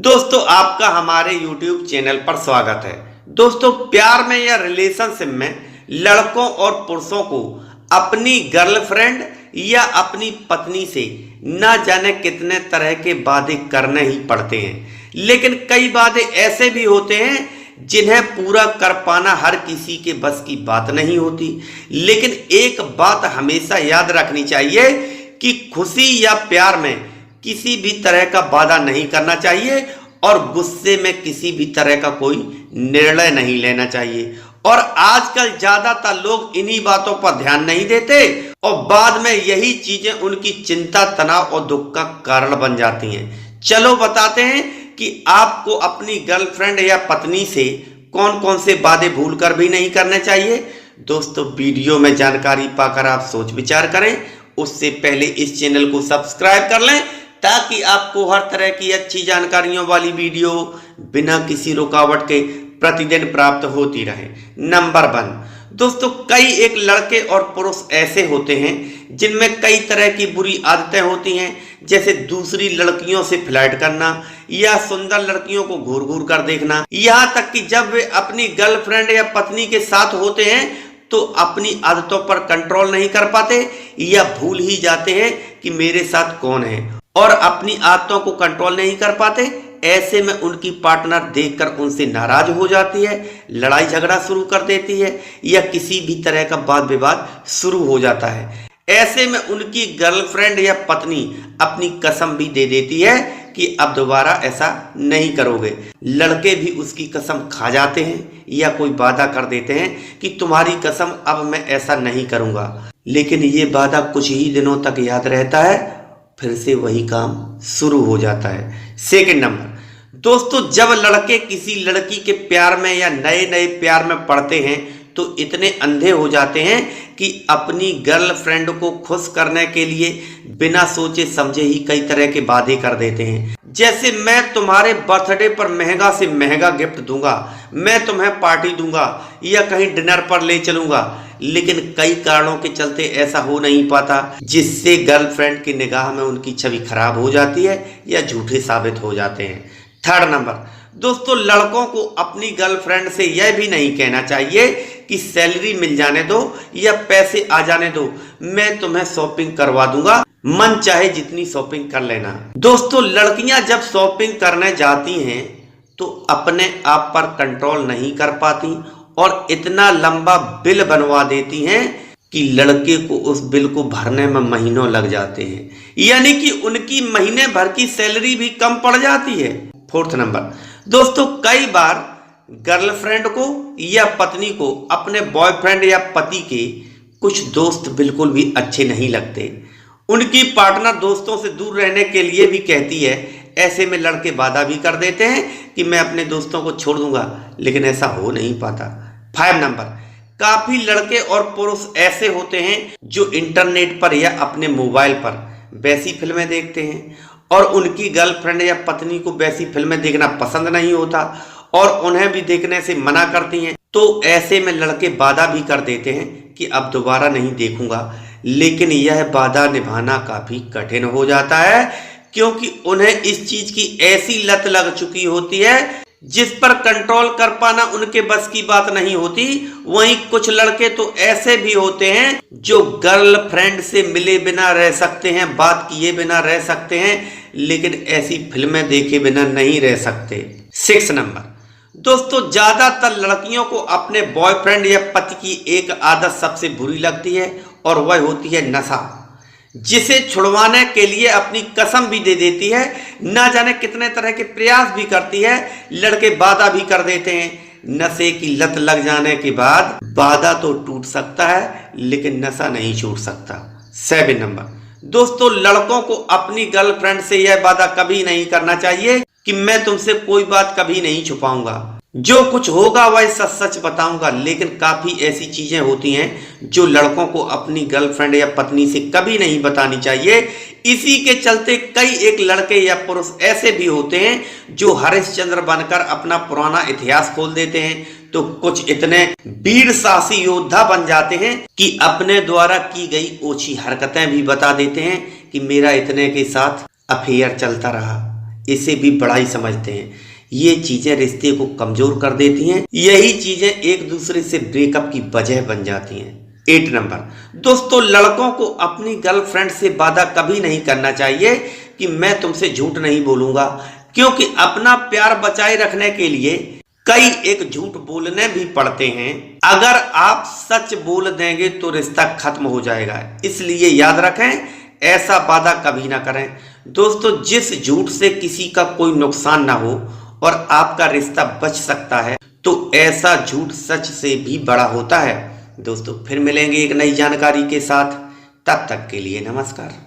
दोस्तों आपका हमारे YouTube चैनल पर स्वागत है। दोस्तों प्यार में या रिलेशनशिप में लड़कों और पुरुषों को अपनी गर्लफ्रेंड या अपनी पत्नी से ना जाने कितने तरह के वादे करने ही पड़ते हैं, लेकिन कई वादे ऐसे भी होते हैं जिन्हें पूरा कर पाना हर किसी के बस की बात नहीं होती। लेकिन एक बात हमेशा याद रखनी चाहिए कि खुशी या प्यार में किसी भी तरह का वादा नहीं करना चाहिए और गुस्से में किसी भी तरह का कोई निर्णय नहीं लेना चाहिए। और आजकल ज्यादातर लोग इन्हीं बातों पर ध्यान नहीं देते और बाद में यही चीजें उनकी चिंता, तनाव और दुख का कारण बन जाती हैं। चलो बताते हैं कि आपको अपनी गर्लफ्रेंड या पत्नी से कौन कौन से वादे भूलकर भी नहीं करने चाहिए। दोस्तों वीडियो में जानकारी पाकर आप सोच विचार करें, उससे पहले इस चैनल को सब्सक्राइब कर लें ताकि आपको हर तरह की अच्छी जानकारियों वाली वीडियो बिना किसी रुकावट के प्रतिदिन प्राप्त होती रहे। नंबर 1 दोस्तों, कई एक लड़के और पुरुष ऐसे होते हैं जिनमें कई तरह की बुरी आदतें होती हैं, जैसे दूसरी लड़कियों से फ्लर्ट करना या सुंदर लड़कियों को घूर घूर कर देखना। यहाँ तक कि जब वे अपनी गर्लफ्रेंड या पत्नी के साथ होते हैं तो अपनी आदतों पर कंट्रोल नहीं कर पाते या भूल ही जाते हैं कि मेरे साथ कौन है और अपनी आदतों को कंट्रोल नहीं कर पाते। ऐसे में उनकी पार्टनर देखकर उनसे नाराज हो जाती है, लड़ाई झगड़ा शुरू कर देती है या किसी भी तरह का वाद विवाद शुरू हो जाता है। ऐसे में उनकी गर्लफ्रेंड या पत्नी अपनी कसम भी दे देती है कि अब दोबारा ऐसा नहीं करोगे। लड़के भी उसकी कसम खा जाते हैं या कोई वादा कर देते हैं कि तुम्हारी कसम अब मैं ऐसा नहीं करूंगा, लेकिन ये वादा कुछ ही दिनों तक याद रहता है, फिर से वही काम शुरू हो जाता है। सेकंड नंबर दोस्तों, जब लड़के किसी लड़की के प्यार में या नए नए प्यार में पड़ते हैं तो इतने अंधे हो जाते हैं कि अपनी गर्लफ्रेंड को खुश करने के लिए बिना सोचे समझे ही कई तरह के वादे कर देते हैं, जैसे मैं तुम्हारे बर्थडे पर महंगा से महंगा गिफ्ट दूंगा, मैं तुम्हें पार्टी दूंगा या कहीं डिनर पर ले चलूंगा। लेकिन कई कारणों के चलते ऐसा हो नहीं पाता, जिससे गर्लफ्रेंड की निगाह में उनकी छवि खराब हो जाती है या झूठे साबित हो जाते हैं। थर्ड नंबर दोस्तों, लड़कों को अपनी गर्लफ्रेंड से यह भी नहीं कहना चाहिए कि सैलरी मिल जाने दो या पैसे आ जाने दो, मैं तुम्हें शॉपिंग करवा दूंगा, मन चाहे जितनी शॉपिंग कर लेना। दोस्तों लड़कियां जब शॉपिंग करने जाती हैं तो अपने आप पर कंट्रोल नहीं कर पाती और इतना लंबा बिल बनवा देती हैं कि लड़के को उस बिल को भरने में महीनों लग जाते हैं, यानी कि उनकी महीने भर की सैलरी भी कम पड़ जाती है। फोर्थ नंबर दोस्तों, कई बार गर्लफ्रेंड को या पत्नी को अपने बॉयफ्रेंड या पति के कुछ दोस्त बिल्कुल भी अच्छे नहीं लगते। उनकी पार्टनर दोस्तों से दूर रहने के लिए भी कहती है। ऐसे में लड़के वादा भी कर देते हैं कि मैं अपने दोस्तों को छोड़ दूंगा, लेकिन ऐसा हो नहीं पाता। 5 नंबर, काफी लड़के और पुरुष ऐसे होते हैं जो इंटरनेट पर या अपने मोबाइल पर वैसी फिल्में देखते हैं और उनकी गर्लफ्रेंड या पत्नी को वैसी फिल्में देखना पसंद नहीं होता और उन्हें भी देखने से मना करती हैं। तो ऐसे में लड़के वादा भी कर देते हैं कि अब दोबारा नहीं देखूंगा, लेकिन यह वादा निभाना काफी कठिन हो जाता है क्योंकि उन्हें इस चीज की ऐसी लत लग चुकी होती है जिस पर कंट्रोल कर पाना उनके बस की बात नहीं होती। वहीं कुछ लड़के तो ऐसे भी होते हैं जो गर्लफ्रेंड से मिले बिना रह सकते हैं, बात किए बिना रह सकते हैं, लेकिन ऐसी फिल्में देखे बिना नहीं रह सकते। 6 नंबर दोस्तों, ज्यादातर लड़कियों को अपने बॉयफ्रेंड या पति की एक आदत सबसे बुरी लगती है और वह होती है नशा, जिसे छुड़वाने के लिए अपनी कसम भी दे देती है, ना जाने कितने तरह के प्रयास भी करती है, लड़के वादा भी कर देते हैं। नशे की लत लग जाने के बाद वादा तो टूट सकता है लेकिन नशा नहीं छूट सकता। 7 नंबर दोस्तों, लड़कों को अपनी गर्लफ्रेंड से यह वादा कभी नहीं करना चाहिए कि मैं तुमसे कोई बात कभी नहीं छुपाऊंगा, जो कुछ होगा वह सच सच बताऊंगा। लेकिन काफी ऐसी चीजें होती हैं जो लड़कों को अपनी गर्लफ्रेंड या पत्नी से कभी नहीं बतानी चाहिए। इसी के चलते कई एक लड़के या पुरुष ऐसे भी होते हैं जो हरिश्चंद्र बनकर अपना पुराना इतिहास खोल देते हैं, तो कुछ इतने वीर साहसी योद्धा बन जाते हैं कि अपने द्वारा की गई ओछी हरकतें भी बता देते हैं कि मेरा इतने के साथ अफेयर चलता रहा, इसे भी बड़ा ही समझते हैं। ये चीजें रिश्ते को कमजोर कर देती हैं। यही चीजें एक दूसरे से ब्रेकअप की वजह बन जाती हैं। 8 नंबर, दोस्तों लड़कों को अपनी गर्लफ्रेंड से वादा कभी नहीं करना चाहिए कि मैं तुमसे झूठ नहीं बोलूंगा, क्योंकि अपना प्यार बचाए रखने के लिए कई एक झूठ बोलने भी पड़ते हैं। अगर आप सच बोल देंगे तो रिश्ता खत्म हो जाएगा, इसलिए याद रखें ऐसा वादा कभी ना करें। दोस्तों जिस झूठ से किसी का कोई नुकसान ना हो और आपका रिश्ता बच सकता है तो ऐसा झूठ सच से भी बड़ा होता है। दोस्तों फिर मिलेंगे एक नई जानकारी के साथ, तब तक के लिए नमस्कार।